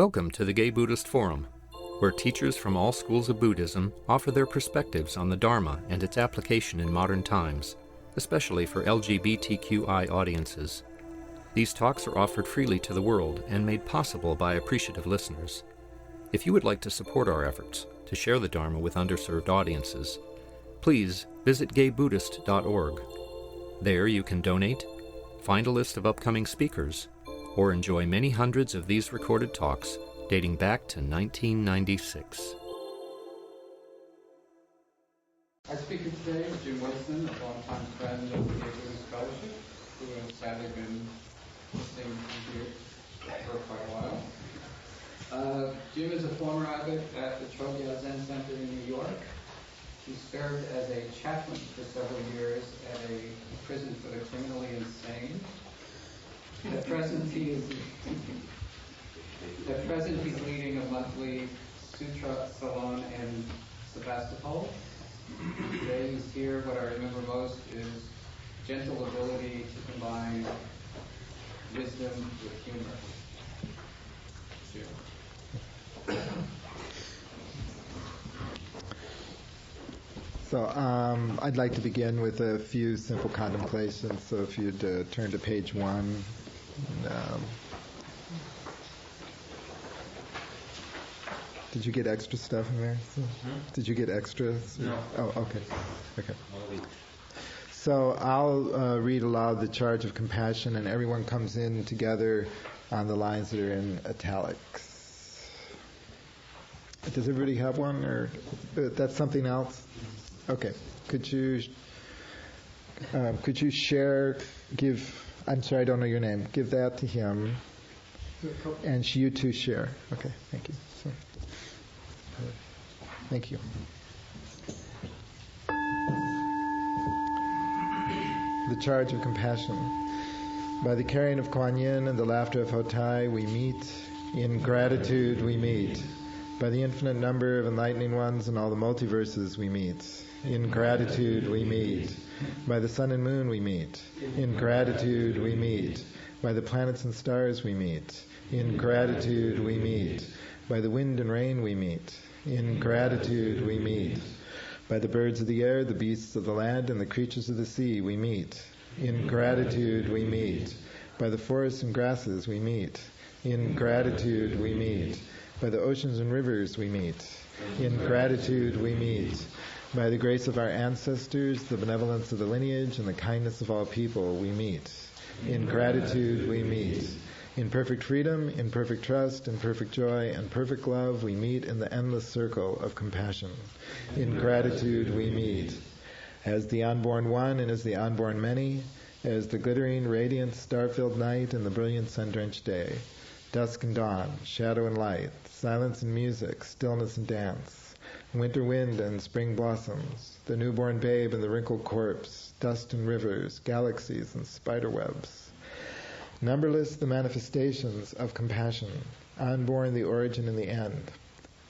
Welcome to the Gay Buddhist Forum, where teachers from all schools of Buddhism offer their perspectives on the Dharma and its application in modern times, especially for LGBTQI audiences. These talks are offered freely to the world and made possible by appreciative listeners. If you would like to support our efforts to share the Dharma with underserved audiences, please visit gaybuddhist.org. There you can donate, find a list of upcoming speakers, or enjoy many hundreds of these recorded talks dating back to 1996. Our speaker today is Jim Wilson, a longtime friend of the Gay Buddhist Fellowship, who has sadly been listening here for quite a while. Jim is a former abbot at the Chogye Zen Center in New York. He served as a chaplain for several years at a prison for the criminally insane. At present, he's leading a monthly Sutra Salon in Sebastopol. Today he's here. What I remember most is gentle ability to combine wisdom with humor. So I'd like to begin with a few simple contemplations. So if you'd turn to page 1. Did you get extra stuff in there? Did you get extras? No. Oh, okay. So I'll read aloud the charge of compassion, and everyone comes in together on the lines that are in italics. Does everybody have one, or that's something else? Okay. Could you share? I'm sorry, I don't know your name. Give that to him, and you two share. Okay. Thank you. Thank you. The charge of compassion. By the carrying of Kuan Yin and the laughter of Hotai, we meet. In gratitude, we meet. By the infinite number of enlightening ones and all the multiverses, we meet. In gratitude, we meet. By the sun and moon, we meet. In gratitude, we meet. By the planets and stars, we meet. In gratitude, we meet. By the wind and rain, we meet. In gratitude, we meet. By the birds of the air, the beasts of the land, and the creatures of the sea, we meet. In gratitude, we meet. By the forests and grasses, we meet. In gratitude, we meet. By the oceans and rivers, we meet. In gratitude, we meet. By the grace of our ancestors, the benevolence of the lineage, and the kindness of all people, we meet. In gratitude, we meet. In perfect freedom, in perfect trust, in perfect joy, and perfect love, we meet in the endless circle of compassion. In gratitude, we meet. As the unborn one and as the unborn many, as the glittering, radiant, star-filled night and the brilliant sun-drenched day, dusk and dawn, shadow and light, silence and music, stillness and dance, winter wind and spring blossoms, the newborn babe and the wrinkled corpse, dust and rivers, galaxies and spider webs. Numberless the manifestations of compassion, unborn the origin and the end,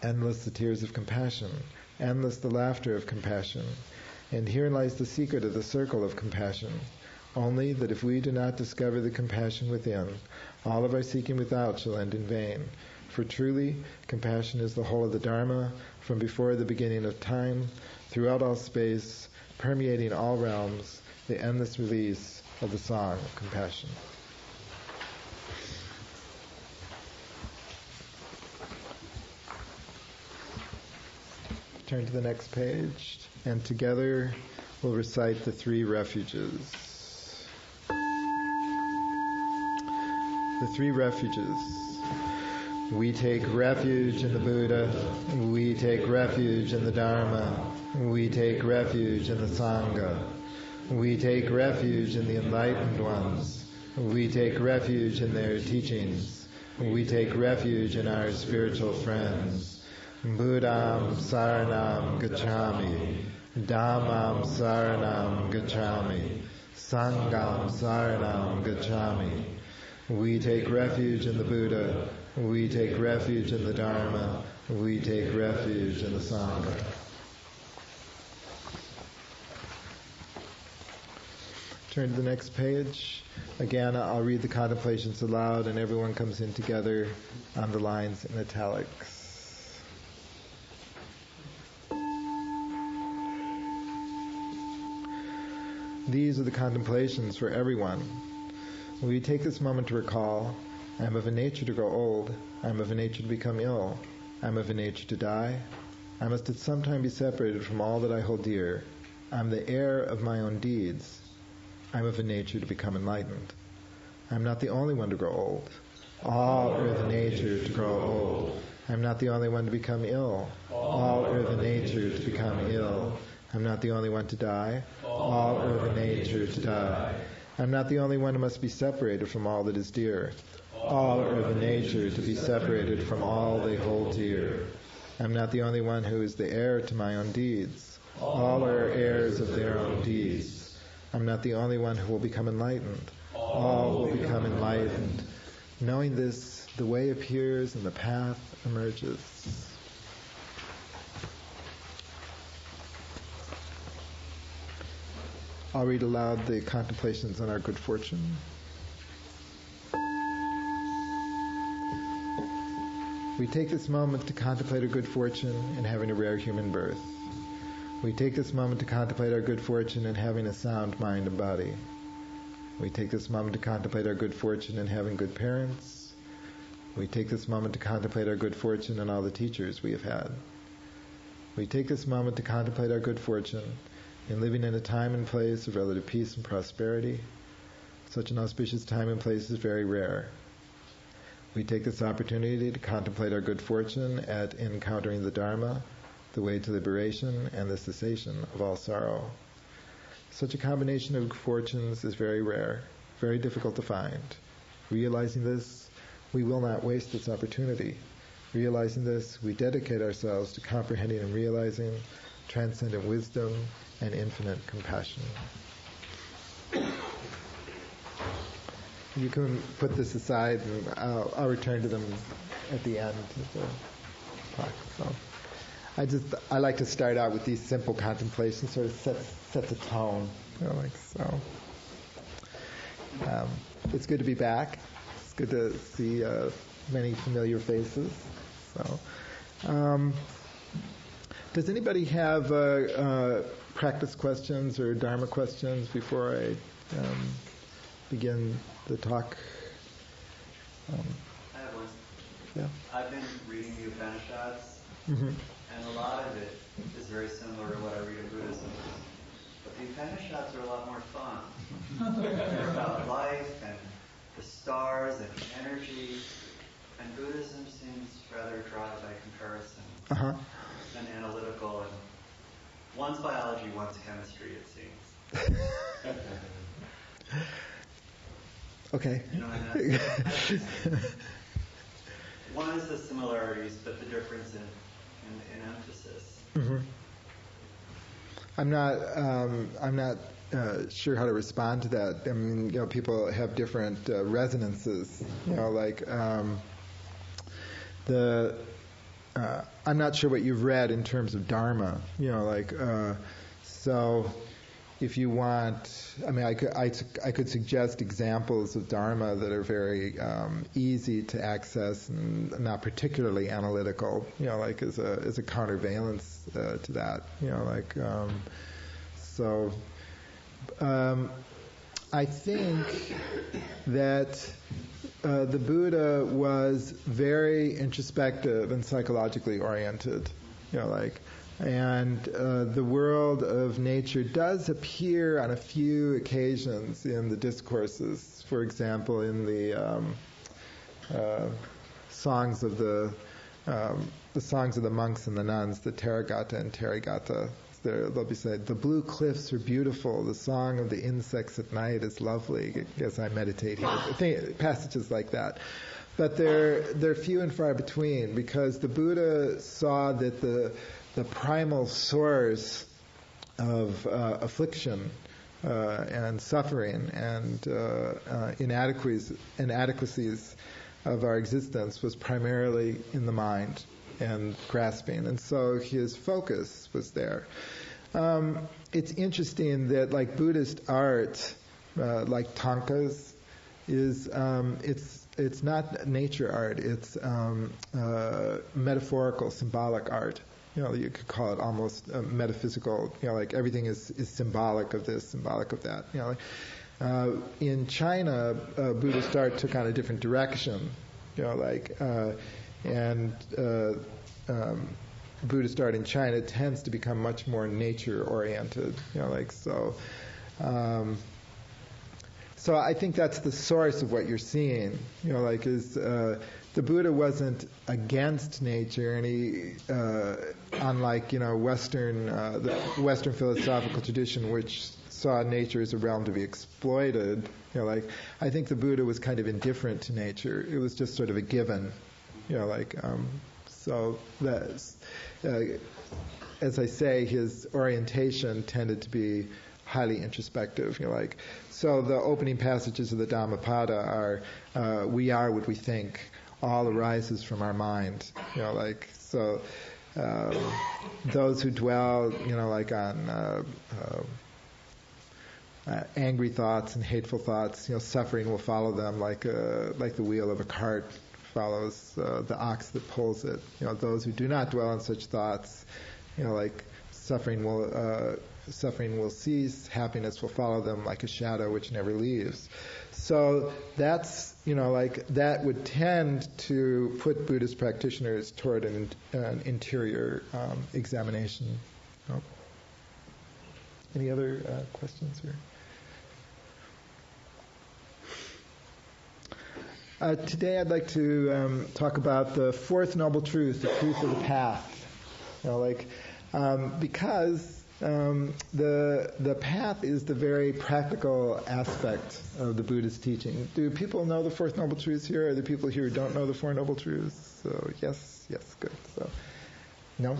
endless the tears of compassion, endless the laughter of compassion, and herein lies the secret of the circle of compassion, only that if we do not discover the compassion within, all of our seeking without shall end in vain. For truly, compassion is the whole of the Dharma, from before the beginning of time, throughout all space, permeating all realms, the endless release of the song of compassion. Turn to the next page, and together we'll recite the 3 refuges. The 3 refuges. We take refuge in the Buddha. We take refuge in the Dharma. We take refuge in the Sangha. We take refuge in the enlightened ones. We take refuge in their teachings. We take refuge in our spiritual friends. Buddham saranam gacchami. Dhammam saranam gacchami. Sangham saranam gacchami. We take refuge in the Buddha. We take refuge in the Dharma. We take refuge in the Sangha. Turn to the next page. Again, I'll read the contemplations aloud, and everyone comes in together on the lines in italics. These are the contemplations for everyone. When we take this moment to recall, I am of a nature to grow old. I am of a nature to become ill. I am of a nature to die. I must at some time be separated from all that I hold dear. I am the heir of my own deeds. I am of a nature to become enlightened. I am not the only one to grow old. All are of a nature to grow old. I am not the only one to become ill. All are of a nature to become ill. I am not the only one to die. All are of a nature to die. I am not the only one who must be separated from all that is dear. All are of a nature to be separated from all they hold dear. I am not the only one who is the heir to my own deeds. All are heirs of their own deeds. I am not the only one who will become enlightened. All will become enlightened. Knowing this, the way appears and the path emerges. I'll read aloud the contemplations on our good fortune. We take this moment to contemplate our good fortune in having a rare human birth. We take this moment to contemplate our good fortune in having a sound mind and body. We take this moment to contemplate our good fortune in having good parents. We take this moment to contemplate our good fortune in all the teachers we have had. We take this moment to contemplate our good fortune in living in a time and place of relative peace and prosperity. Such an auspicious time and place is very rare. We take this opportunity to contemplate our good fortune at encountering the Dharma, the way to liberation, and the cessation of all sorrow. Such a combination of fortunes is very rare, very difficult to find. Realizing this, we will not waste this opportunity. Realizing this, we dedicate ourselves to comprehending and realizing transcendent wisdom and infinite compassion. You can put this aside, and I'll return to them at the end of the talk. So, I like to start out with these simple contemplations, sort of set the tone. It's good to be back. It's good to see many familiar faces. So, does anybody have practice questions or Dharma questions before I begin the talk? I have one. Yeah. I've been reading the Upanishads, Mm-hmm. and a lot of it is very similar to what I read in Buddhism. But the Upanishads are a lot more fun. They're about life and the stars and energy, and Buddhism seems rather dry by comparison and analytical. And one's biology, one's chemistry, it seems. Okay. You know what I mean? One is the similarities, but the difference in emphasis. Mm-hmm. I'm not sure how to respond to that. I mean, people have different resonances. I'm not sure what you've read in terms of Dharma. So. If you want, I could suggest examples of Dharma that are very easy to access and not particularly analytical. As a countervalence to that. I think that the Buddha was very introspective and psychologically oriented. And the world of nature does appear on a few occasions in the discourses. For example, in the songs of the monks and the nuns, the Theravada and Theravada. They'll be said, the blue cliffs are beautiful. The song of the insects at night is lovely. As I meditate here, passages like that. But they're few and far between, because the Buddha saw that the primal source of affliction and suffering and inadequacies of our existence was primarily in the mind and grasping, and so his focus was there. It's interesting that, like Buddhist art, like tankas, is it's not nature art. It's metaphorical, symbolic art. You could call it almost metaphysical. Like everything is symbolic of this, symbolic of that. In China, Buddhist art took on a different direction. Buddhist art in China tends to become much more nature-oriented. So I think that's the source of what you're seeing. The Buddha wasn't against nature, and he, unlike the Western philosophical tradition, which saw nature as a realm to be exploited. I think the Buddha was kind of indifferent to nature. It was just sort of a given. So that's, as I say, his orientation tended to be highly introspective. So the opening passages of the Dhammapada are, we are what we think. All arises from our mind. Those who dwell, on angry thoughts and hateful thoughts, suffering will follow them like the wheel of a cart follows the ox that pulls it. Those who do not dwell on such thoughts, suffering will cease, happiness will follow them like a shadow which never leaves. So that's, that would tend to put Buddhist practitioners toward an interior examination. Any other questions here? Today I'd like to talk about the fourth noble truth, the truth of the path. Because the path is the very practical aspect of the Buddhist teaching. Do people know the fourth noble truths here? Are there people here who don't know the four noble truths? So yes, good. So no.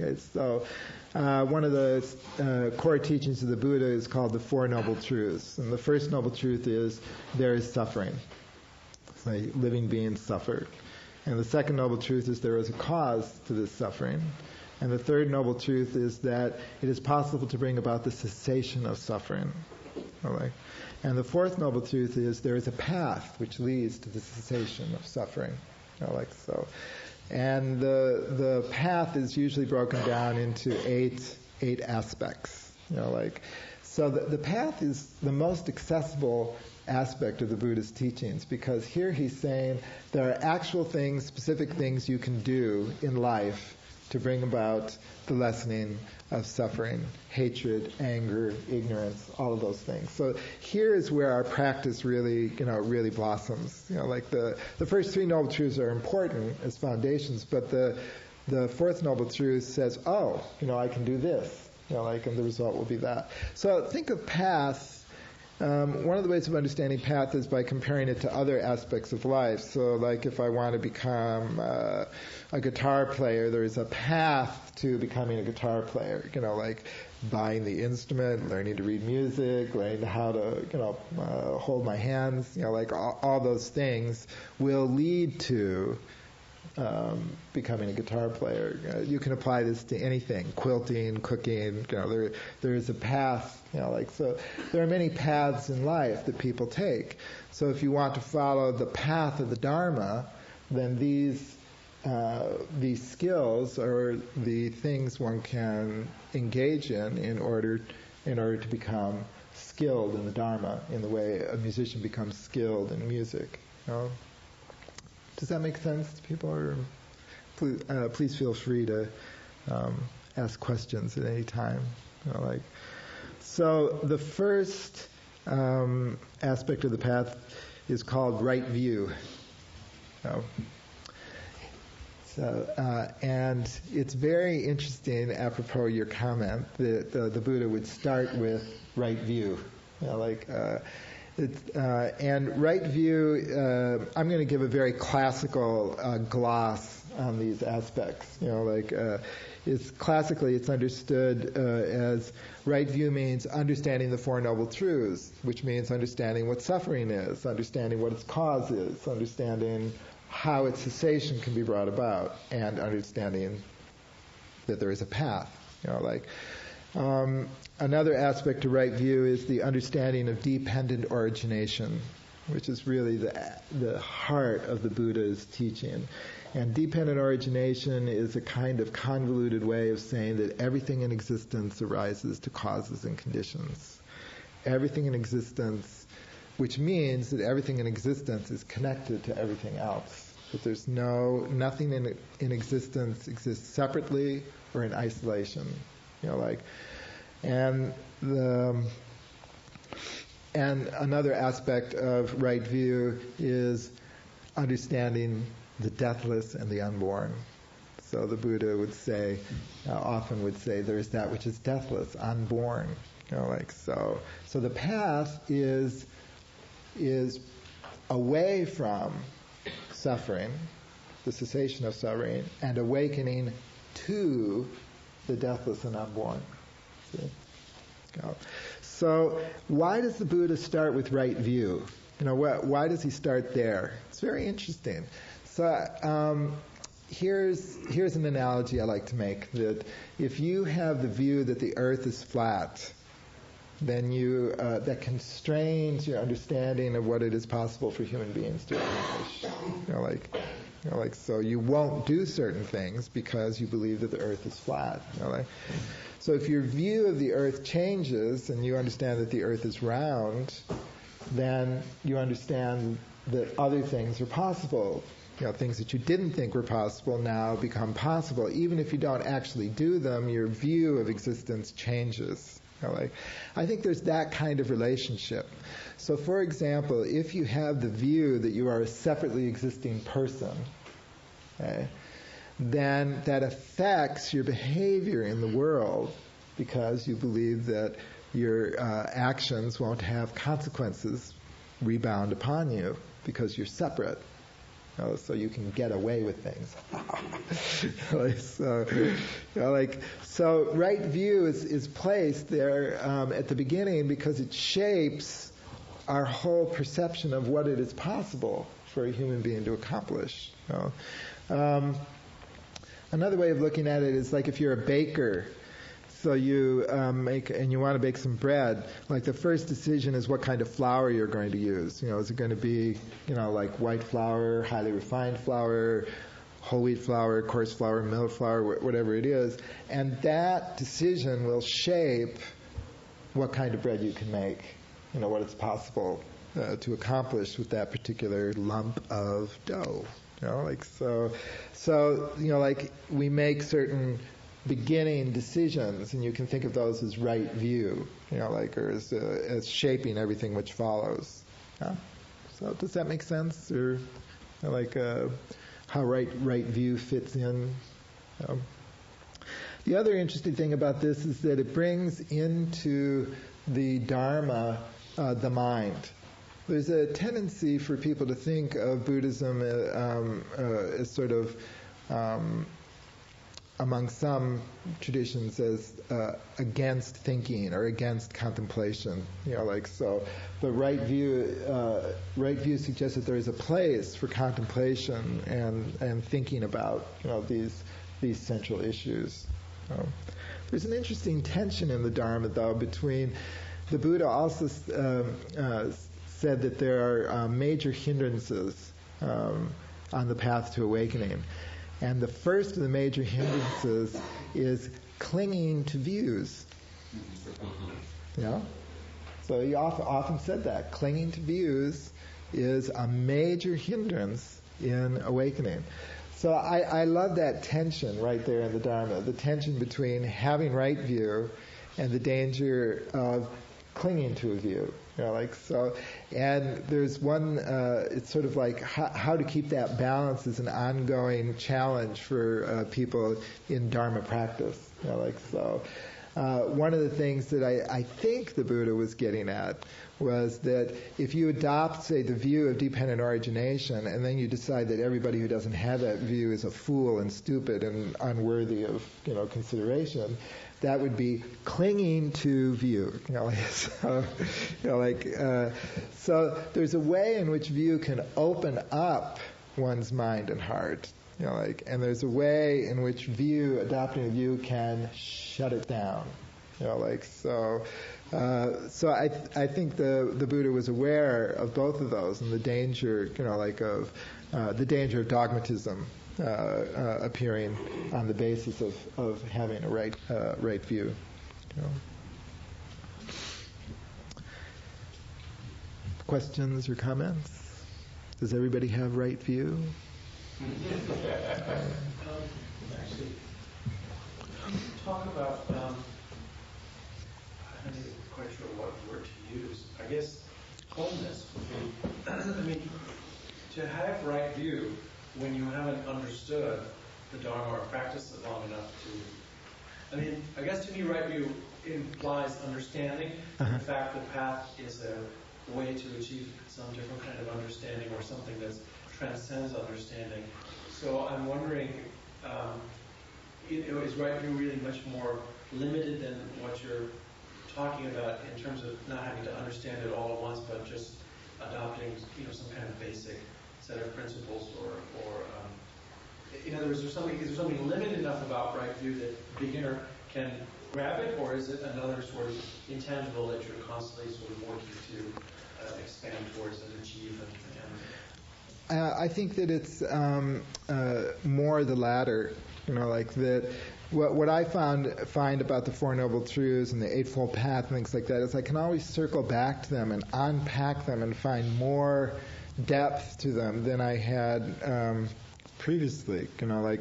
Okay, so one of the core teachings of the Buddha is called the Four Noble Truths. And the first noble truth is there is suffering. Living beings suffer. And the second noble truth is there is a cause to this suffering. And the third noble truth is that it is possible to bring about the cessation of suffering. And the fourth noble truth is there is a path which leads to the cessation of suffering. And the path is usually broken down into eight aspects. So the path is the most accessible aspect of the Buddhist teachings, because here he's saying there are actual things, specific things you can do in life to bring about the lessening of suffering, hatred, anger, ignorance, all of those things. So here is where our practice really blossoms. The first three noble truths are important as foundations, but the fourth noble truth says, I can do this, and the result will be that. So think of path. One of the ways of understanding path is by comparing it to other aspects of life. So if I want to become a guitar player, there is a path to becoming a guitar player. Buying the instrument, learning to read music, learning how to hold my hands. All those things will lead to becoming a guitar player. You can apply this to anything: quilting, cooking. There is a path. So there are many paths in life that people take. So if you want to follow the path of the Dharma, then these skills are the things one can engage in order to become skilled in the Dharma, in the way a musician becomes skilled in music. Does that make sense to people? Or please feel free to ask questions at any time. So the first aspect of the path is called right view. And it's very interesting, apropos your comment, that the Buddha would start with right view. And right view, I'm going to give a very classical gloss on these aspects. It's understood as right view means understanding the Four Noble Truths, which means understanding what suffering is, understanding what its cause is, understanding how its cessation can be brought about, and understanding that there is a path. Another aspect to right view is the understanding of dependent origination, which is really the heart of the Buddha's teaching. And dependent origination is a kind of convoluted way of saying that everything in existence arises to causes and conditions. Everything in existence, which means that everything in existence is connected to everything else. That there's nothing in existence exists separately or in isolation. And another aspect of right view is understanding the deathless and the unborn. So the Buddha would say, often would say, there's that which is deathless, unborn. So the path is away from suffering, the cessation of suffering, and awakening to the deathless and unborn. See? So why does the Buddha start with right view? Why does he start there? It's very interesting. So here's an analogy I like to make, that if you have the view that the earth is flat, then that constrains your understanding of what it is possible for human beings to accomplish. So you won't do certain things because you believe that the earth is flat. So if your view of the earth changes and you understand that the earth is round, then you understand that other things are possible. Things that you didn't think were possible now become possible. Even if you don't actually do them, your view of existence changes. I think there's that kind of relationship. So, for example, if you have the view that you are a separately existing person, then that affects your behavior in the world because you believe that your actions won't have consequences rebound upon you because you're separate. So you can get away with things. So right view is placed there at the beginning because it shapes our whole perception of what it is possible for a human being to accomplish. Another way of looking at it is like if you're a baker. So you you want to bake some bread. Like the first decision is what kind of flour you're going to use. Is it going to be, like white flour, highly refined flour, whole wheat flour, coarse flour, millet flour, whatever it is. And that decision will shape what kind of bread you can make. What it's possible to accomplish with that particular lump of dough. We make certain beginning decisions, and you can think of those as right view, or as shaping everything which follows. So does that make sense, or how right view fits in? The other interesting thing about this is that it brings into the Dharma the mind. There's a tendency for people to think of Buddhism as sort of among some traditions as against thinking or against contemplation, But right view suggests that there is a place for contemplation and thinking about these central issues. There's an interesting tension in the Dharma, though, between the Buddha also said that there are major hindrances on the path to awakening. And the first of the major hindrances is clinging to views. So he often said that. Clinging to views is a major hindrance in awakening. So I love that tension right there in the Dharma, the tension between having right view and the danger of clinging to a view. And there's one, it's sort of like how to keep that balance is an ongoing challenge for people in Dharma practice. One of the things that I think the Buddha was getting at was that if you adopt, say, the view of dependent origination, and then you decide that everybody who doesn't have that view is a fool and stupid and unworthy of consideration, that would be clinging to view. So there's a way in which view can open up one's mind and heart. And there's a way in which adopting a view can shut it down. So I think the Buddha was aware of both of those and the danger, of the danger of dogmatism appearing on the basis of having a right view. Questions or comments? Does everybody have right view? Actually, talk about, I'm not quite sure what word to use. I guess wholeness would be, to have right view when you haven't understood the Dharma or practiced it long enough to, I guess to me right view implies understanding. In fact, the path is a way to achieve some different kind of understanding or something that transcends understanding. So I'm wondering, is right view really much more limited than what you're talking about in terms of not having to understand it all at once, but just adopting, some kind of basic set of principles, or in other words, is there something limited enough about right view that the beginner can grab it, or is it another sort of intangible that you're constantly sort of working to expand towards and achieve I think that it's more the latter, that what I find about the Four Noble Truths and the Eightfold Path and things like that is I can always circle back to them and unpack them and find more depth to them than I had previously,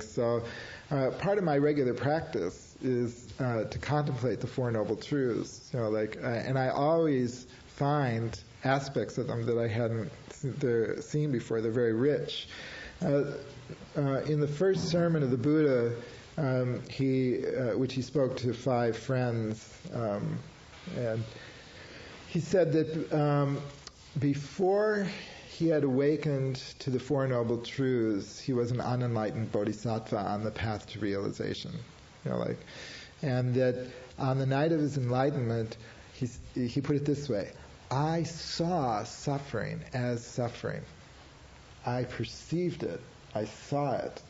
so part of my regular practice is to contemplate the Four Noble Truths, and I always find aspects of them that I hadn't seen before. They're very rich. In the first sermon of the Buddha, which he spoke to 5 friends, and he said that before he had awakened to the Four Noble Truths, he was an unenlightened bodhisattva on the path to realization. And that on the night of his enlightenment, he put it this way: I saw suffering as suffering. I perceived it. I saw it.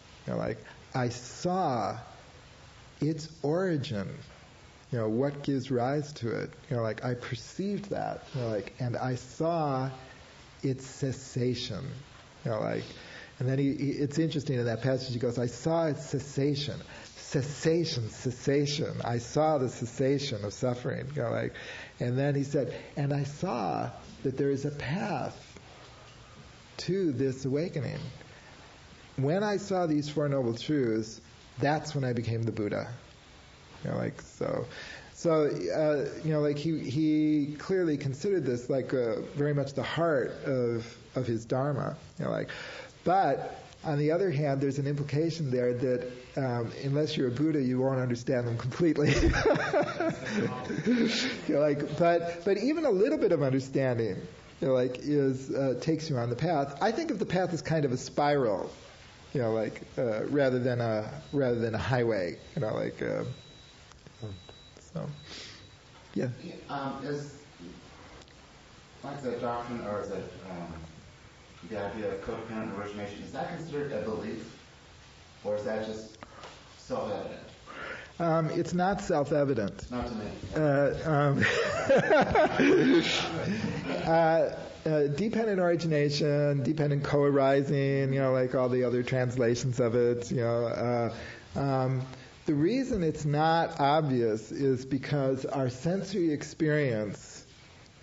I saw its origin. What gives rise to it. I perceived that. And I saw its cessation. And then it's interesting in that passage. He goes, I saw its cessation. Cessation. I saw the cessation of suffering. And then he said, and I saw that there is a path to this awakening. When I saw these Four Noble Truths, that's when I became the Buddha. He clearly considered this very much the heart of his Dharma. But on the other hand, there's an implication there that unless you're a Buddha, you won't understand them completely. But even a little bit of understanding, takes you on the path. I think of the path as kind of a spiral, rather than a highway. Yeah. Is the doctrine, or is it the idea of codependent origination, is that considered a belief, or is that just self-evident? It's not self-evident. Not to me. Dependent origination, dependent co-arising, all the other translations of it, the reason it's not obvious is because our sensory experience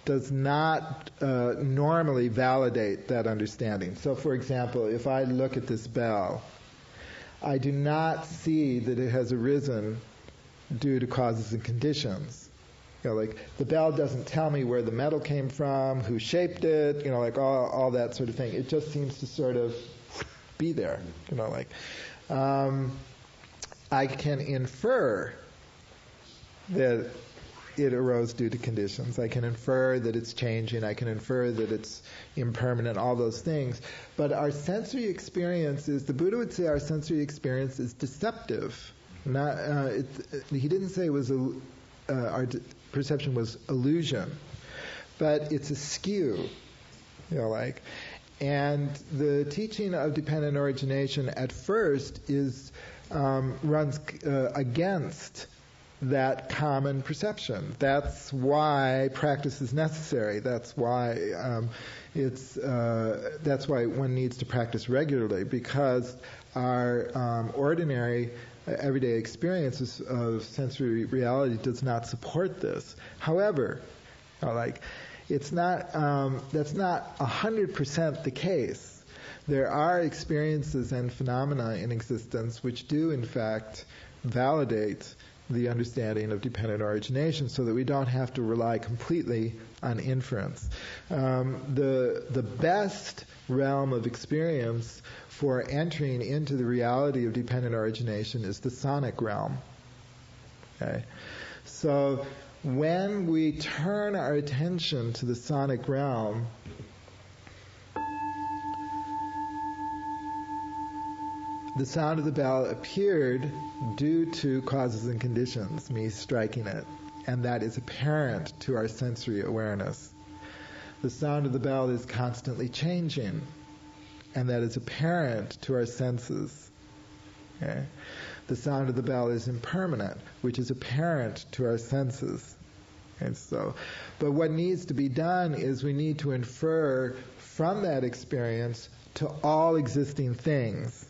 does not normally validate that understanding. So, for example, if I look at this bell, I do not see that it has arisen due to causes and conditions. The bell doesn't tell me where the metal came from, who shaped it, all that sort of thing. It just seems to sort of be there, I can infer that it arose due to conditions. I can infer that it's changing. I can infer that it's impermanent, all those things. But our sensory experience is, the Buddha would say our sensory experience is deceptive. He didn't say it was our perception was illusion, but it's askew. And the teaching of dependent origination at first runs against that common perception. That's why practice is necessary. That's why that's why one needs to practice regularly, because our ordinary everyday experiences of sensory reality does not support this. However, it's not that's not 100% the case. There are experiences and phenomena in existence which do, in fact, validate the understanding of dependent origination, so that we don't have to rely completely on inference. The best realm of experience for entering into the reality of dependent origination is the sonic realm. Okay? So when we turn our attention to the sonic realm, the sound of the bell appeared due to causes and conditions, me striking it, and that is apparent to our sensory awareness. The sound of the bell is constantly changing, and that is apparent to our senses. Okay? The sound of the bell is impermanent, which is apparent to our senses. And so, but what needs to be done is we need to infer from that experience to all existing things.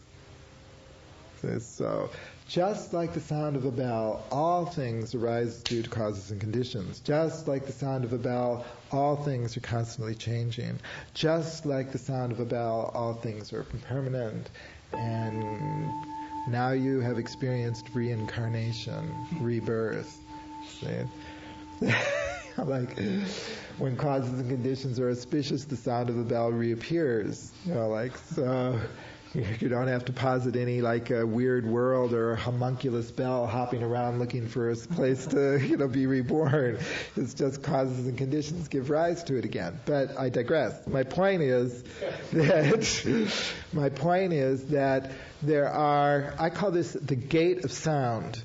So, just like the sound of a bell, all things arise due to causes and conditions. Just like the sound of a bell, all things are constantly changing. Just like the sound of a bell, all things are impermanent. And now you have experienced reincarnation, rebirth. See? Like, when causes and conditions are auspicious, the sound of the bell reappears. So you don't have to posit any a weird world or a homunculus bell hopping around looking for a place to be reborn. It's just causes and conditions give rise to it again. But I digress. My point is that there are, I call this the gate of sound.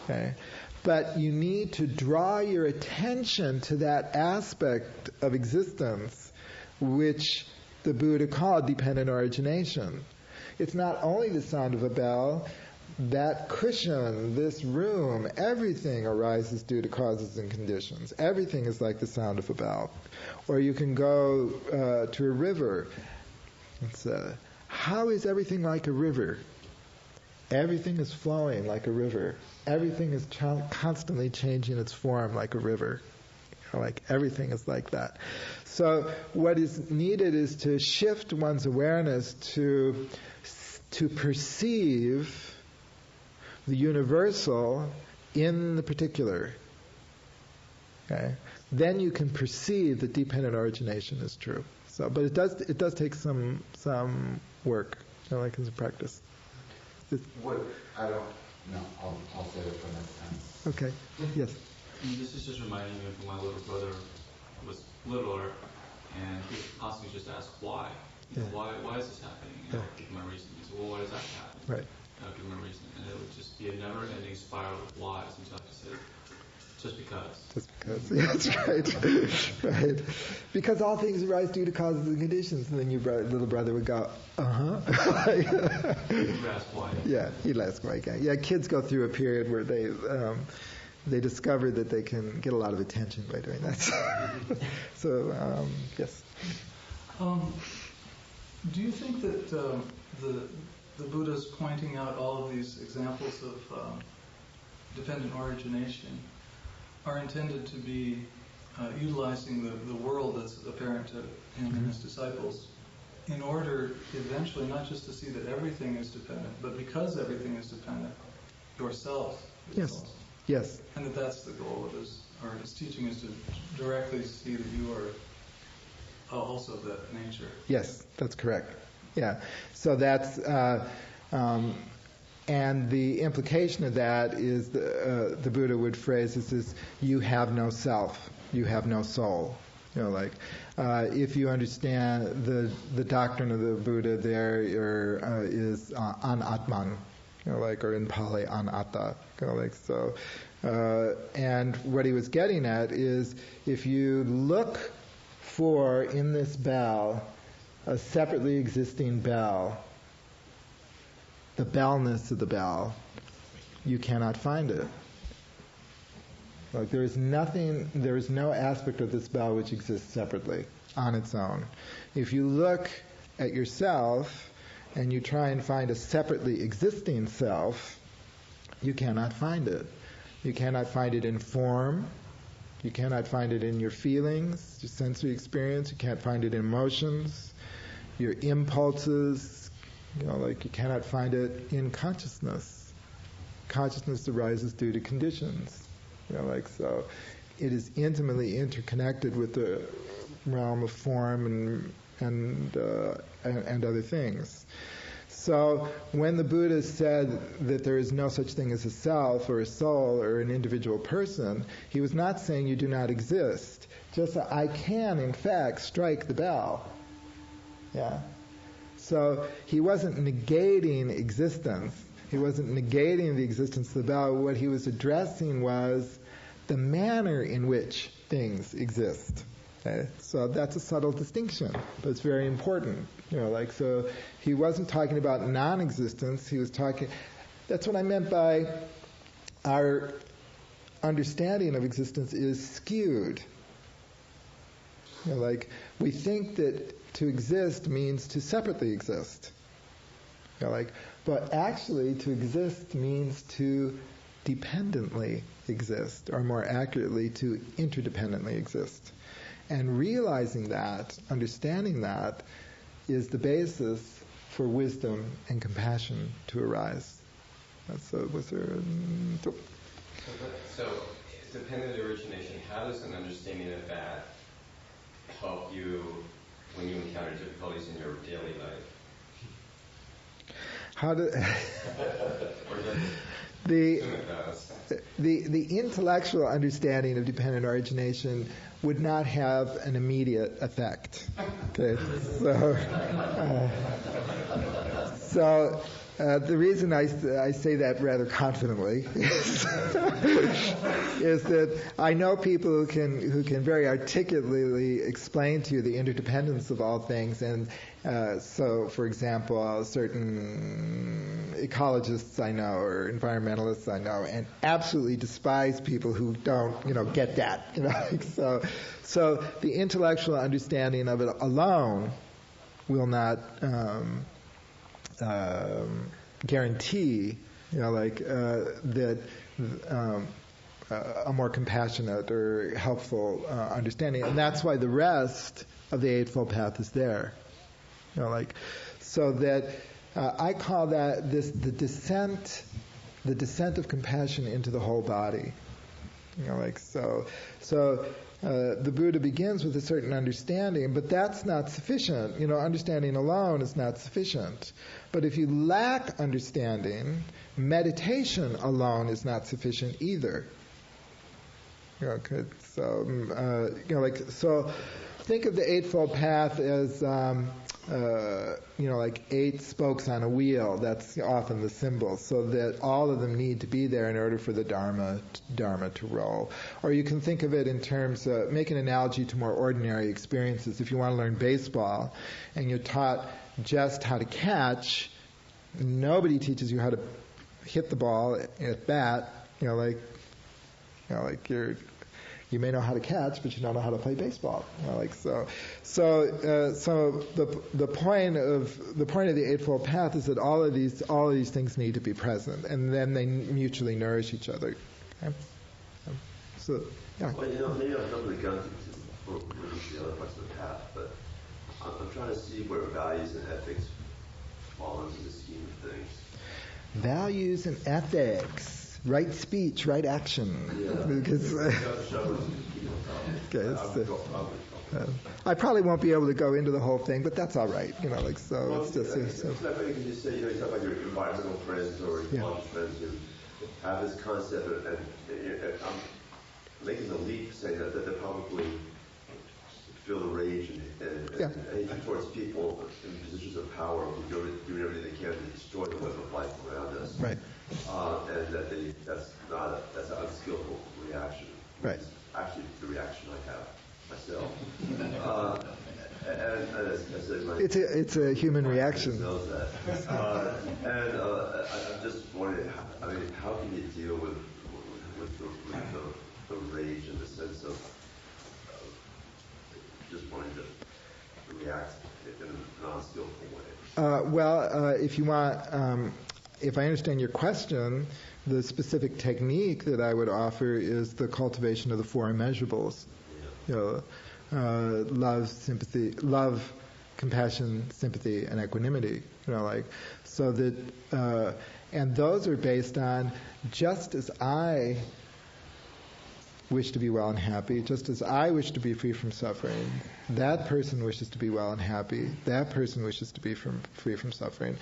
Okay? But you need to draw your attention to that aspect of existence which the Buddha called dependent origination. It's not only the sound of a bell, that cushion, this room, everything arises due to causes and conditions. Everything is like the sound of a bell. Or you can go to a river. How is everything like a river? Everything is flowing like a river. Everything is constantly changing its form like a river. Everything is like that. So what is needed is to shift one's awareness to perceive the universal in the particular. Okay? Then you can perceive that dependent origination is true. So, but it does take some work, some practice. I don't know. I'll save it for next time. Okay. Yes. This is just reminding me of when my little brother was littler, and he constantly just asked why. Yeah. Why is this happening? Give him a reason. He said, well, why does that happen? Right. Give him a reason. And it would just be a never-ending spiral of whys until I said, just because. Just because. Yeah, that's right. Right. Because all things arise due to causes and conditions. And then your little brother would go, He'd ask why. Yeah, he'd ask why again. Yeah, kids go through a period where they discover that they can get a lot of attention by doing that. So, yes. Do you think that the Buddha's pointing out all of these examples of dependent origination are intended to be utilizing the world that's apparent to him and his disciples in order eventually not just to see that everything is dependent, but because everything is dependent, yourself is Yes. also. Yes. And that's the goal of his teaching, is to directly see that you are also that nature. Yes, that's correct. Yeah. So that's and the implication of that is the Buddha would phrase this as, you have no self, you have no soul. If you understand the doctrine of the Buddha, there is anatman, or in Pali, anatta, so. And what he was getting at is, if you look for in this bell a separately existing bell, the bellness of the bell, you cannot find it. Like there is no aspect of this bell which exists separately on its own. If you look at yourself and you try and find a separately existing self, you cannot find it. You cannot find it in form. You cannot find it in your feelings, your sensory experience. You can't find it in emotions, your impulses. Like you cannot find it in consciousness. Consciousness arises due to conditions. So it is intimately interconnected with the realm of form and other things. So when the Buddha said that there is no such thing as a self or a soul or an individual person, he was not saying you do not exist. Just that I can, in fact, strike the bell. Yeah. So he wasn't negating existence. He wasn't negating the existence of the bell. What he was addressing was the manner in which things exist. Okay? So that's a subtle distinction, but it's very important. So he wasn't talking about non-existence. He was talking. That's what I meant by our understanding of existence is skewed. We think that to exist means to separately exist. But actually, to exist means to dependently exist, or more accurately, to interdependently exist. And realizing that, understanding that, is the basis for wisdom and compassion to arise. Was there So, dependent origination, how does an understanding of that help you when you encounter difficulties in your daily life? The intellectual understanding of dependent origination would not have an immediate effect. Okay, so the reason I say that rather confidently is that I know people who can very articulately explain to you the interdependence of all things, and so, for example, certain ecologists I know or environmentalists I know, and absolutely despise people who don't, get that. So the intellectual understanding of it alone will not guarantee, that a more compassionate or helpful understanding, and that's why the rest of the Eightfold Path is there. So that I call that the descent of compassion into the whole body. So the Buddha begins with a certain understanding, but that's not sufficient. Understanding alone is not sufficient. But if you lack understanding, meditation alone is not sufficient either. So think of the Eightfold Path as like 8 spokes on a wheel. That's often the symbol, so that all of them need to be there in order for the Dharma to roll. Or you can think of it in terms of, make an analogy to more ordinary experiences. If you want to learn baseball and you're taught just how to catch, nobody teaches you how to hit the ball at bat. You may know how to catch, but you don't know how to play baseball. So the point of the Eightfold Path is that all of these things need to be present, and then they mutually nourish each other. Okay? So yeah. Well, maybe I'll jump the gun to the other parts of the path, but I'm trying to see where values and ethics fall into the scheme of things. Values and ethics. Right speech, right action. Yeah. Because, I probably won't be able to go into the whole thing, but that's all right. It's just. If you can just say, you talk about your environmental friends or college friends who have this concept, and I'm making the leap saying that they probably feel the rage and hatred towards people in positions of power who do everything they can to destroy the web of life around us. Right. And that's an unskillful reaction. Right. It's actually the reaction I have myself. It's a human reaction. Knows that. I'm just wondering, how can you deal with the rage and the sense of just wanting to react in a non-skillful way? If you want, if I understand your question, the specific technique that I would offer is the cultivation of the four immeasurables. Love, sympathy, compassion, sympathy, and equanimity. So that, and those are based on just as I wish to be well and happy, just as I wish to be free from suffering, that person wishes to be well and happy, that person wishes to be free from suffering.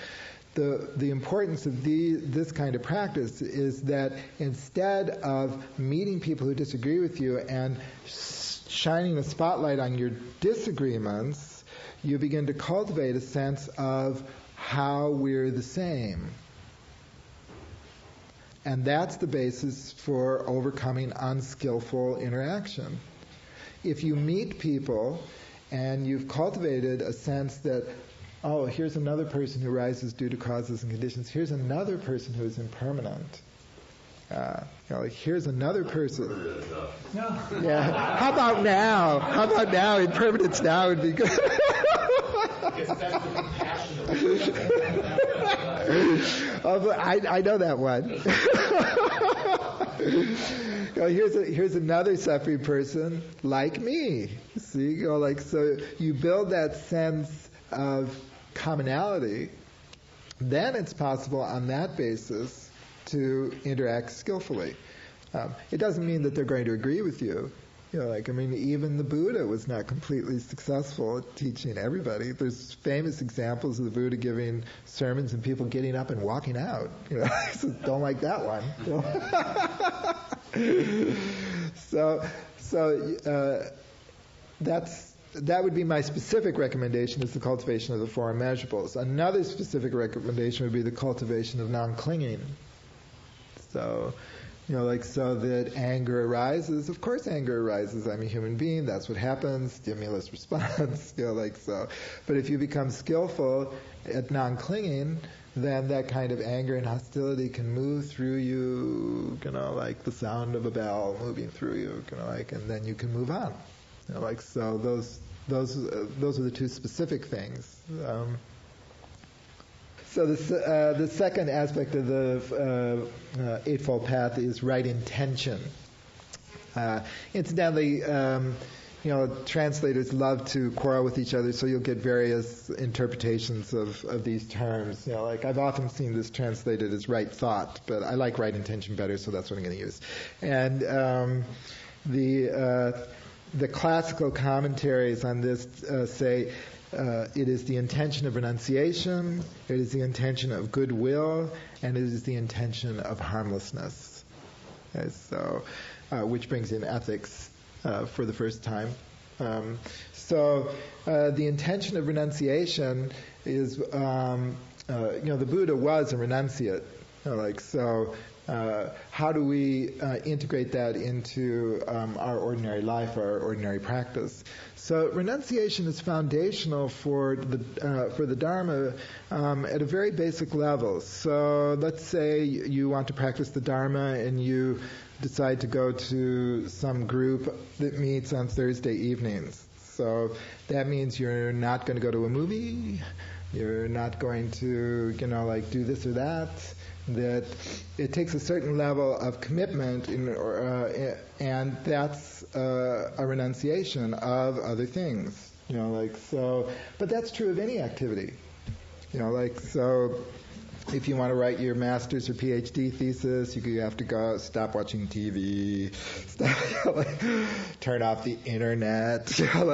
The importance of this kind of practice is that instead of meeting people who disagree with you and shining a spotlight on your disagreements, you begin to cultivate a sense of how we're the same. And that's the basis for overcoming unskillful interaction. If you meet people and you've cultivated a sense that, oh, here's another person who rises due to causes and conditions, here's another person who is impermanent. Here's another person. Yeah. How about now? Impermanence now would be good. I know that one. Here's another suffering person like me. See, so you build that sense of commonality. Then it's possible on that basis to interact skillfully. It doesn't mean that they're going to agree with you. Even the Buddha was not completely successful at teaching everybody. There's famous examples of the Buddha giving sermons and people getting up and walking out. So don't like that one. That would be my specific recommendation, is the cultivation of the four immeasurables. Another specific recommendation would be the cultivation of non-clinging. So that anger arises. Of course anger arises. I'm a human being. That's what happens. Stimulus response. But if you become skillful at non-clinging, then that kind of anger and hostility can move through you, like the sound of a bell moving through you, and then you can move on. So those are the two specific things. So the second aspect of the Eightfold Path is right intention. Incidentally, translators love to quarrel with each other, so you'll get various interpretations of these terms. I've often seen this translated as right thought, but I like right intention better, so that's what I'm going to use. And the classical commentaries on this say it is the intention of renunciation, it is the intention of goodwill, and it is the intention of harmlessness. Which brings in ethics for the first time. The intention of renunciation is, the Buddha was a renunciate. How do we integrate that into our ordinary life, our ordinary practice? So renunciation is foundational for the Dharma at a very basic level. So let's say you want to practice the Dharma and you decide to go to some group that meets on Thursday evenings. So that means you're not going to go to a movie, you're not going to, do this or that. That it takes a certain level of commitment, and that's a renunciation of other things. But that's true of any activity. If you want to write your master's or PhD thesis, you have to stop watching TV, turn off the internet, you're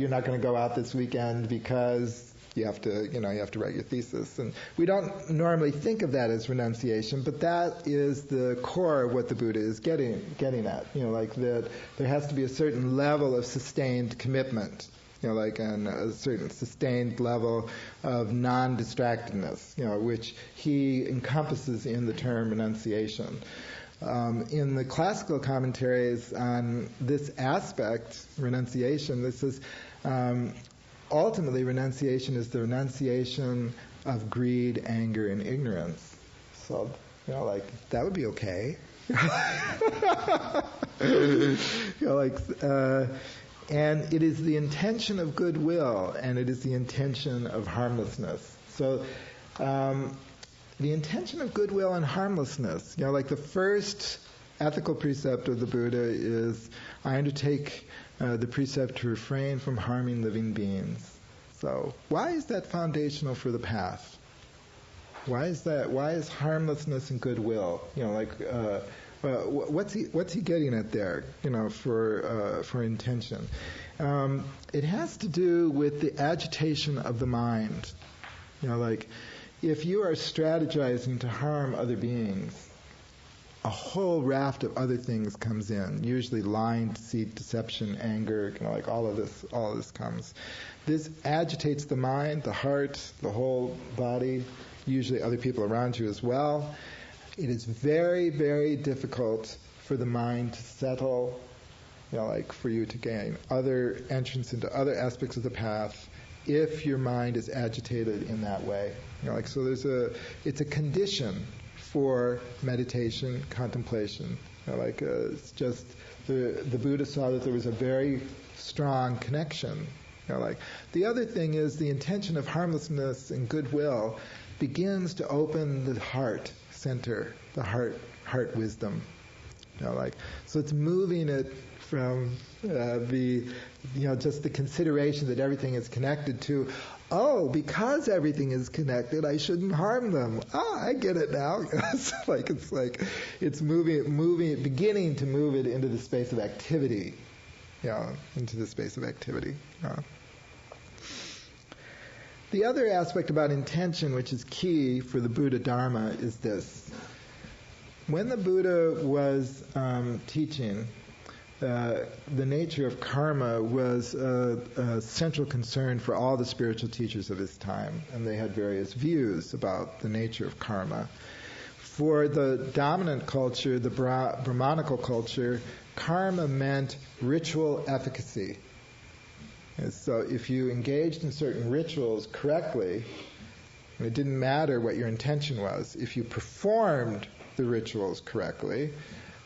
not going to go out this weekend because you have to write your thesis. And we don't normally think of that as renunciation, but that is the core of what the Buddha is getting at. That there has to be a certain level of sustained commitment, and a certain sustained level of non-distractedness, which he encompasses in the term renunciation. In the classical commentaries on this aspect, renunciation, this is ultimately, renunciation is the renunciation of greed, anger, and ignorance. So, that would be okay. And it is the intention of goodwill, and it is the intention of harmlessness. So the intention of goodwill and harmlessness, like the first ethical precept of the Buddha is, I undertake the precept to refrain from harming living beings. So why is that foundational for the path? Why is that? Why is harmlessness and goodwill? What's he getting at there? For intention. It has to do with the agitation of the mind. If you are strategizing to harm other beings, a whole raft of other things comes in. Usually lying, deceit, deception, anger. All of this comes. This agitates the mind, the heart, the whole body. Usually other people around you as well. It is very, very difficult for the mind to settle, for you to gain other entrance into other aspects of the path if your mind is agitated in that way. So it's a condition for meditation, contemplation. It's just the Buddha saw that there was a very strong connection. The other thing is the intention of harmlessness and goodwill begins to open the heart center, the heart wisdom. So it's moving it from just the consideration that everything is connected to, because everything is connected, I shouldn't harm them. I get it now. It's moving, beginning to move it into the space of activity. The other aspect about intention, which is key for the Buddha Dharma, is this. When the Buddha was teaching, the nature of karma was a central concern for all the spiritual teachers of his time, and they had various views about the nature of karma. For the dominant culture, the Brahmanical culture, karma meant ritual efficacy. And so if you engaged in certain rituals correctly, it didn't matter what your intention was. If you performed the rituals correctly,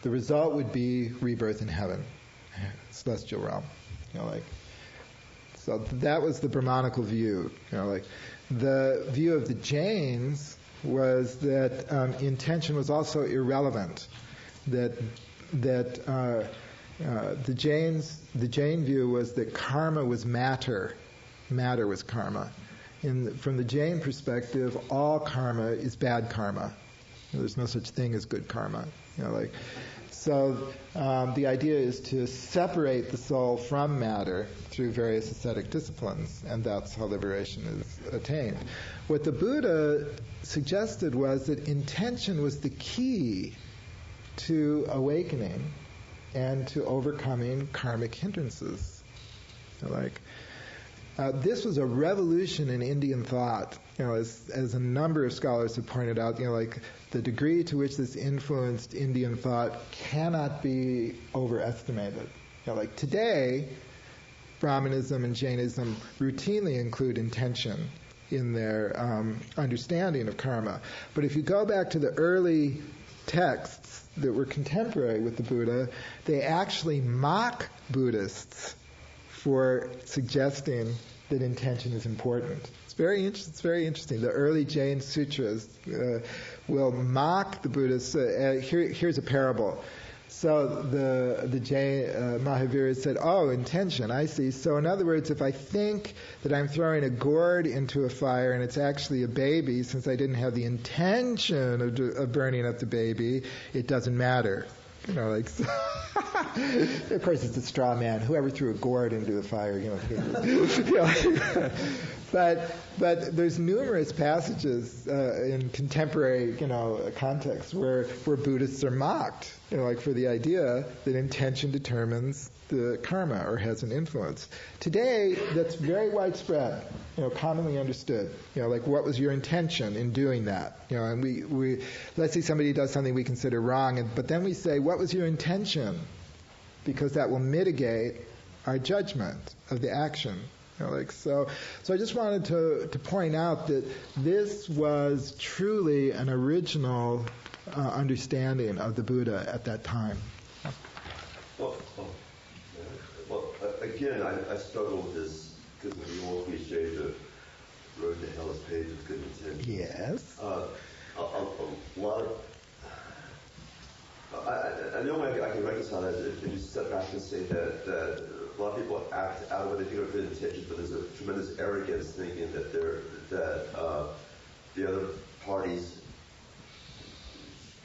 the result would be rebirth in heaven, celestial realm. So that was the Brahmanical view. The view of the Jains was that intention was also irrelevant. That the Jain view was that karma was matter. Matter was karma. From the Jain perspective, all karma is bad karma. There's no such thing as good karma. So the idea is to separate the soul from matter through various ascetic disciplines, and that's how liberation is attained. What the Buddha suggested was that intention was the key to awakening and to overcoming karmic hindrances. This was a revolution in Indian thought, as a number of scholars have pointed out. The degree to which this influenced Indian thought cannot be overestimated. Today, Brahmanism and Jainism routinely include intention in their understanding of karma. But if you go back to the early texts that were contemporary with the Buddha, they actually mock Buddhists for suggesting that intention is important. It's very interesting. The early Jain sutras will mock the Buddhists. Here's a parable. So the Jain Mahavira said, intention, I see. So in other words, if I think that I'm throwing a gourd into a fire and it's actually a baby, since I didn't have the intention of burning up the baby, it doesn't matter. Of course it's a straw man. Whoever threw a gourd into the fire, But there's numerous passages in contemporary, contexts where Buddhists are mocked, for the idea that intention determines the karma or has an influence. Today, that's very widespread, commonly understood. What was your intention in doing that? And we let's say somebody does something we consider wrong, but then we say, what was your intention? Because that will mitigate our judgment of the action. So I just wanted to point out that this was truly an original understanding of the Buddha at that time. Well, again, I struggle with this because of the old cliche, the road to hell is paved with good intentions. Yes. A lot of I know I can reconcile that if you step back and say that a lot of people act out of what they think are good intentions, but there's a tremendous arrogance thinking that the other parties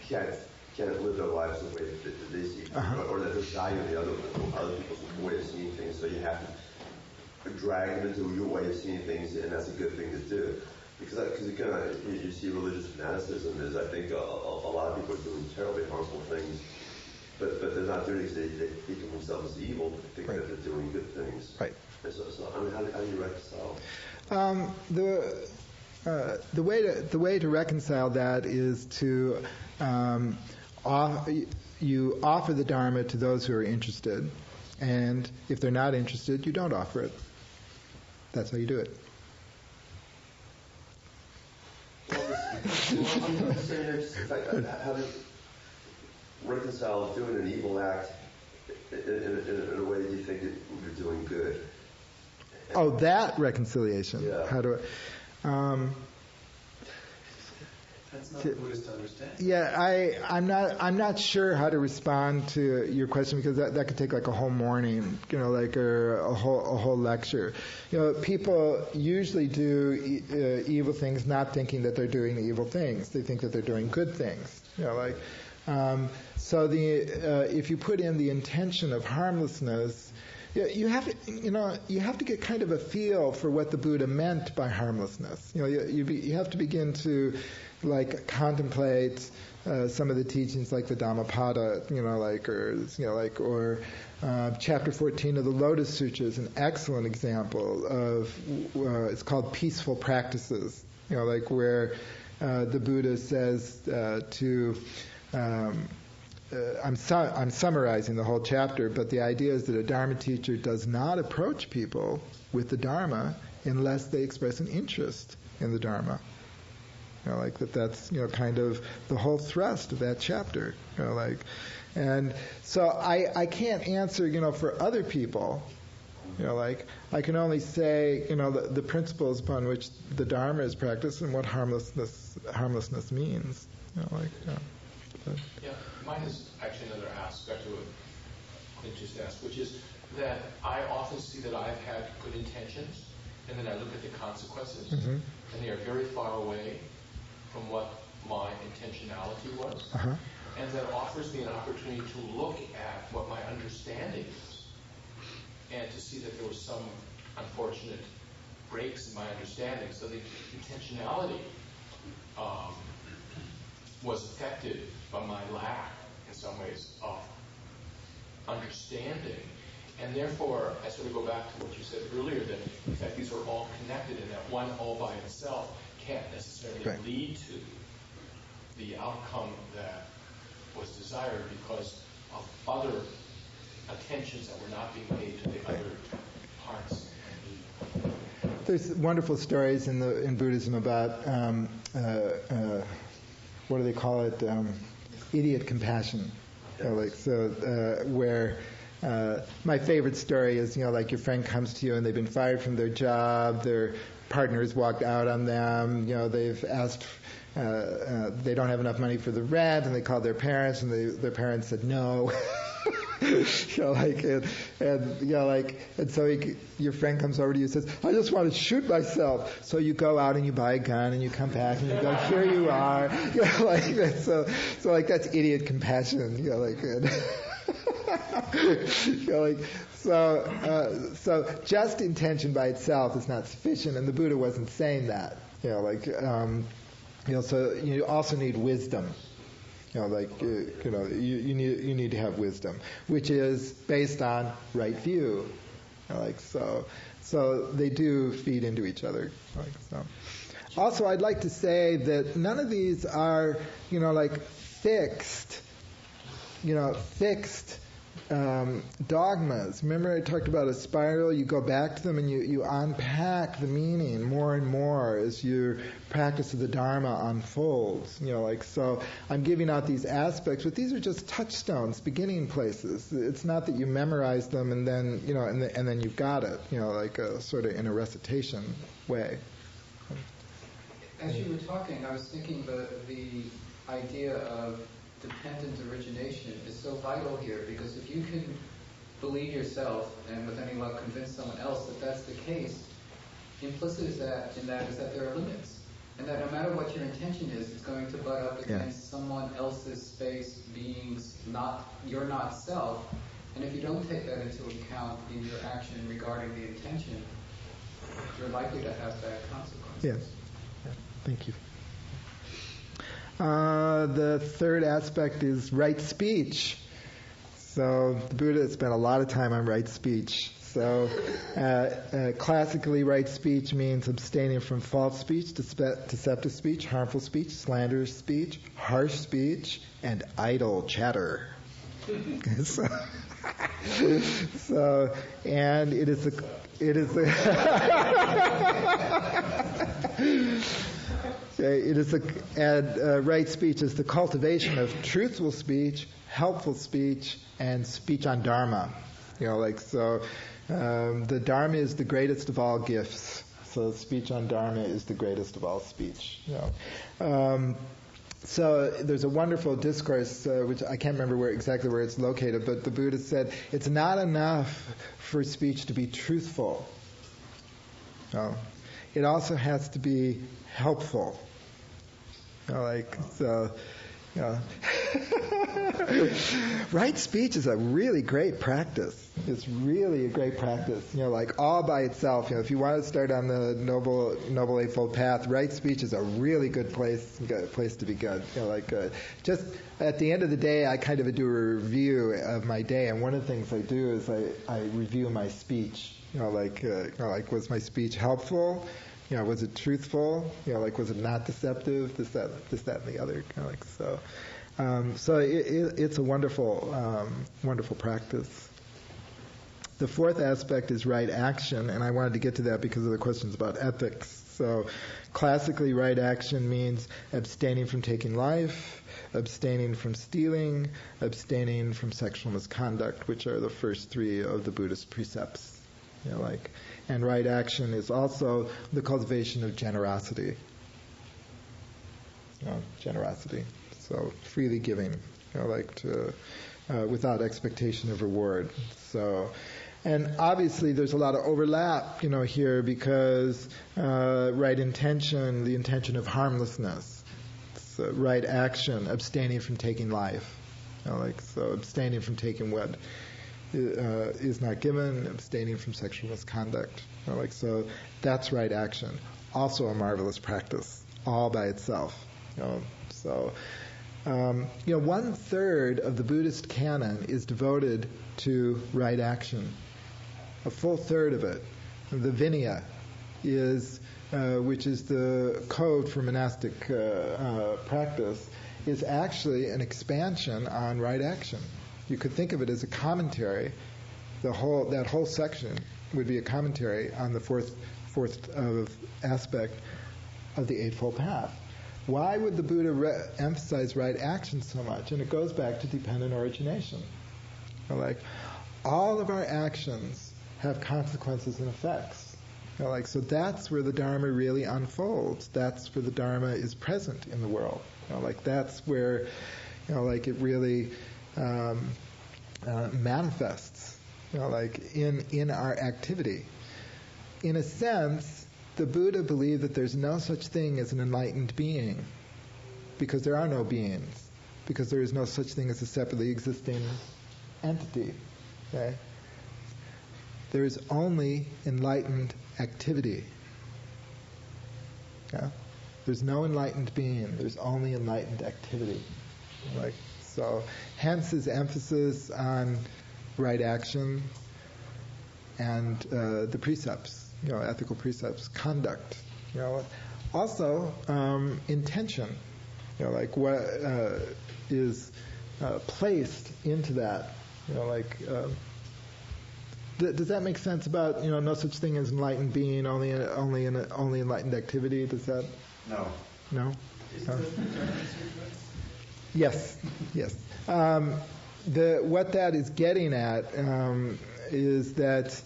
can't live their lives the way that they see, or that there's value in the other people's way of seeing things. So you have to drag them into your way of seeing things, and that's a good thing to do. Because again, you see religious fanaticism is, I think, a lot of people are doing terribly harmful things, but they're not doing it because they think of themselves as evil, think that they're doing good things. Right. And so I mean, how do you reconcile? The way to reconcile that is to you offer the Dharma to those who are interested, and if they're not interested, you don't offer it. That's how you do it. How to reconcile doing an evil act in a way that you think that you're doing good. Oh, that reconciliation. Yeah. How do I? That's not Buddhist to understand. Yeah, I'm not sure how to respond to your question, because that could take like a whole morning, or a whole lecture. People usually do evil things not thinking that they're doing evil things. They think that they're doing good things. So if you put in the intention of harmlessness, you have to get kind of a feel for what the Buddha meant by harmlessness. You have to begin to contemplate some of the teachings like the Dhammapada, or chapter 14 of the Lotus Sutra is an excellent example of it's called peaceful practices. Where the Buddha says I'm summarizing the whole chapter, but the idea is that a Dharma teacher does not approach people with the Dharma unless they express an interest in the Dharma. That's kind of the whole thrust of that chapter. And so I can't answer for other people. I can only say the principles upon which the Dharma is practiced and what harmlessness means. Yeah, mine is actually another aspect of what Clint just asked, which is that I often see that I've had good intentions, and then I look at the consequences, and they are very far away from what my intentionality was, and that offers me an opportunity to look at what my understanding is, and to see that there were some unfortunate breaks in my understanding. So the intentionality was affected by my lack, in some ways, of understanding. And therefore, I sort of go back to what you said earlier, that in fact these are all connected, and that one all by itself can't necessarily lead to the outcome that was desired because of other attentions that were not being paid to the other parts. There's wonderful stories in Buddhism about what do they call it? Idiot compassion. Where my favorite story is, your friend comes to you and they've been fired from their job, their partner has walked out on them, they've asked, they don't have enough money for the rent, and they called their parents, and their parents said no. And so your friend comes over to you and says, I just want to shoot myself. So you go out and you buy a gun and you come back and you go, here you are. So that's idiot compassion. So just intention by itself is not sufficient, and the Buddha wasn't saying that. So you also need wisdom. You need to have wisdom, which is based on right view. So they do feed into each other. Also, I'd like to say that none of these are, fixed dogmas. Remember I talked about a spiral? You go back to them and you unpack the meaning more and more as your practice of the Dharma unfolds. So I'm giving out these aspects, but these are just touchstones, beginning places. It's not that you memorize them and then, and then you've got it, like a sort of in a recitation way. As you were talking, I was thinking the idea of dependent origination is so vital here, because if you can believe yourself and with any luck convince someone else that that's the case, implicit in that is that there are limits, and that no matter what your intention is, it's going to butt up against someone else's space, beings, you're not self. And if you don't take that into account in your action regarding the intention, you're likely to have bad consequences. Yeah. Thank you. The third aspect is right speech. So the Buddha spent a lot of time on right speech. So classically, right speech means abstaining from false speech, deceptive speech, harmful speech, slanderous speech, harsh speech, and idle chatter. And it is right speech is the cultivation of truthful speech, helpful speech, and speech on Dharma. The Dharma is the greatest of all gifts. So speech on Dharma is the greatest of all speech. So there's a wonderful discourse, which I can't remember exactly where it's located, but the Buddha said it's not enough for speech to be truthful. It also has to be helpful. Right speech is a really great practice. It's really a great practice. All by itself. If you want to start on the Noble Eightfold Path, right speech is a really good place to be good. Just at the end of the day, I kind of do a review of my day, and one of the things I do is I review my speech. Was my speech helpful? Was it truthful? Was it not deceptive? This, that, and the other. So it's a wonderful, wonderful practice. The fourth aspect is right action, and I wanted to get to that because of the questions about ethics. So classically, right action means abstaining from taking life, abstaining from stealing, abstaining from sexual misconduct, which are the first three of the Buddhist precepts. And right action is also the cultivation of generosity. Generosity. So freely giving, without expectation of reward. So, and obviously there's a lot of overlap, here because right intention, the intention of harmlessness. So right action, abstaining from taking life. So abstaining from taking what is not given, abstaining from sexual misconduct. So that's right action. Also a marvelous practice, all by itself. 1/3 of the Buddhist canon is devoted to right action. A full third of it. The Vinaya is, which is the code for monastic practice, is actually an expansion on right action. You could think of it as a commentary. That whole section would be a commentary on the fourth aspect of the Eightfold Path. Why would the Buddha emphasize right action so much? And it goes back to dependent origination. All of our actions have consequences and effects. So that's where the Dharma really unfolds. That's where the Dharma is present in the world. That's where, it really manifests, in our activity. In a sense, the Buddha believed that there's no such thing as an enlightened being, because there are no beings, because there is no such thing as a separately existing entity. Okay? There is only enlightened activity. Yeah? There's no enlightened being. There's only enlightened activity. So, hence his emphasis on right action and the precepts. Ethical precepts, conduct. Also intention. What is placed into that Does that make sense about no such thing as enlightened being, only enlightened activity? Does that? No. No. Yes. What that is getting at is that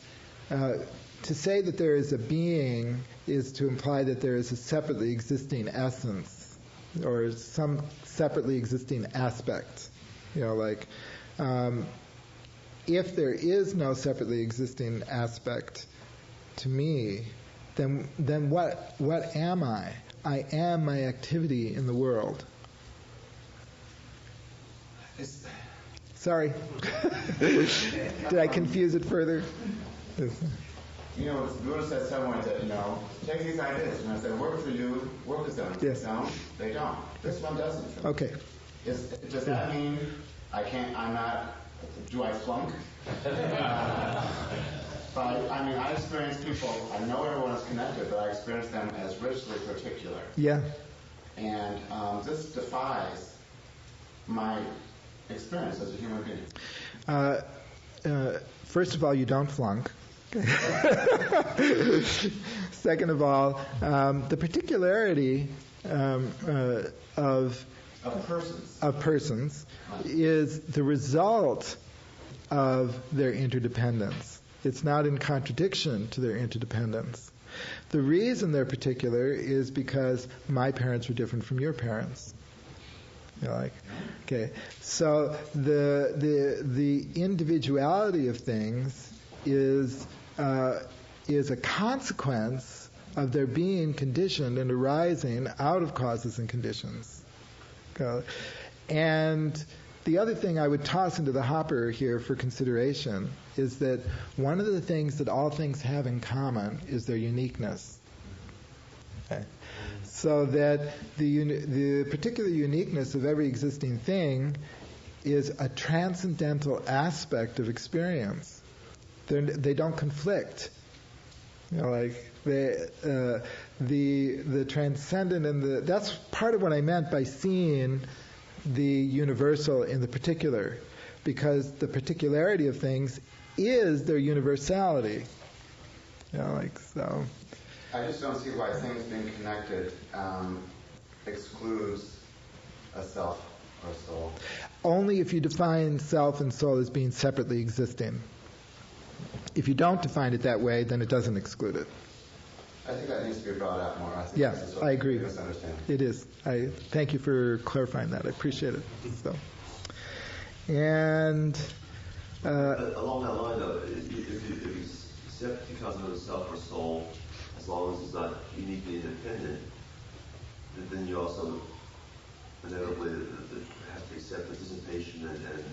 to say that there is a being is to imply that there is a separately existing essence or some separately existing aspect. If there is no separately existing aspect to me, then what am I? I am my activity in the world. Sorry. Did I confuse it further? Buddha said somewhere that, take these ideas. And I said, work for you, work with them. Yes. No, they don't. This one doesn't. Okay. Does that mean do I flunk? But I experience people, I know everyone is connected, but I experience them as richly particular. Yeah. And this defies my experience as a human being. First of all, you don't flunk. Second of all, the particularity of persons is the result of their interdependence. It's not in contradiction to their interdependence. The reason they're particular is because my parents were different from your parents. So the individuality of things is a consequence of their being conditioned and arising out of causes and conditions. And the other thing I would toss into the hopper here for consideration is that one of the things that all things have in common is their uniqueness. Okay. So that the particular uniqueness of every existing thing is a transcendental aspect of experience. They don't conflict. The transcendent and that's part of what I meant by seeing the universal in the particular, because the particularity of things is their universality. So. I just don't see why things being connected excludes a self or soul. Only if you define self and soul as being separately existing. If you don't define it that way, then it doesn't exclude it. I think that needs to be brought out more. I agree. It is. I thank you for clarifying that. I appreciate it. So, and along that line, though, if you accept the concept of self or soul, as long as it's not uniquely independent, then you also inevitably have to accept the dissipation and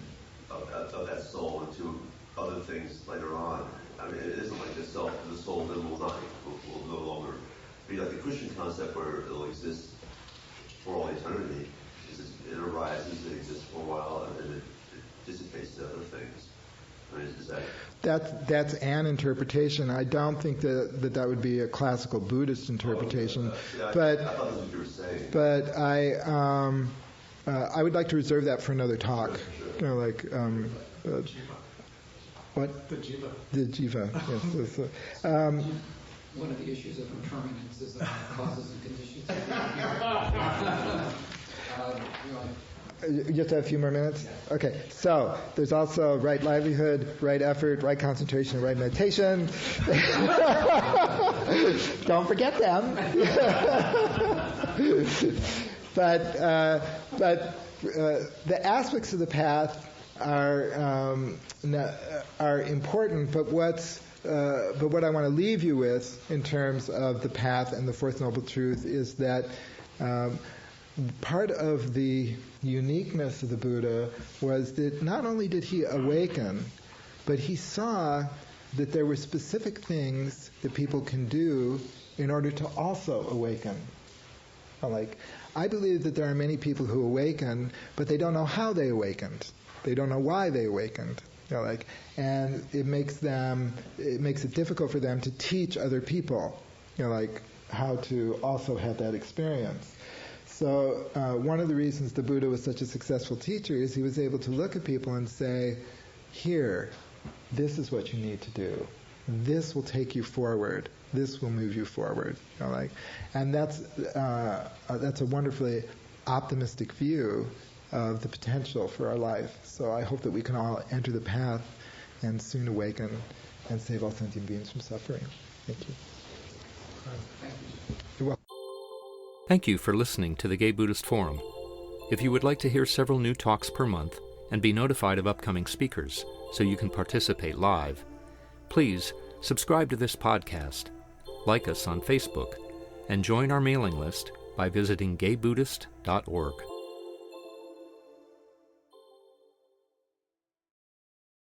of that soul into other things later on. It isn't like the soul then will no longer be like the Christian concept where it'll exist for all eternity. It arises, it exists for a while, and then it dissipates to other things. Is that... That's an interpretation. I don't think that would be a classical Buddhist interpretation. I but thought that's what you were saying. But I would like to reserve that for another talk. Sure. What? The jiva. The jiva, yes. One of the issues of impermanence is the causes and conditions. You just have a few more minutes? Okay, so there's also right livelihood, right effort, right concentration, and right meditation. Don't forget them. But the aspects of the path are important, but what I want to leave you with in terms of the path and the Fourth Noble Truth is that part of the uniqueness of the Buddha was that not only did he awaken, but he saw that there were specific things that people can do in order to also awaken. I believe that there are many people who awaken, but they don't know how they awakened. They don't know why they awakened. And it makes it difficult for them to teach other people, how to also have that experience. So one of the reasons the Buddha was such a successful teacher is he was able to look at people and say, here, this is what you need to do. This will take you forward. This will move you forward. And that's a wonderfully optimistic view of the potential for our life. So I hope that we can all enter the path and soon awaken and save all sentient beings from suffering. Thank you. You're welcome. Thank you for listening to the Gay Buddhist Forum. If you would like to hear several new talks per month and be notified of upcoming speakers so you can participate live, please subscribe to this podcast, like us on Facebook, and join our mailing list by visiting gaybuddhist.org.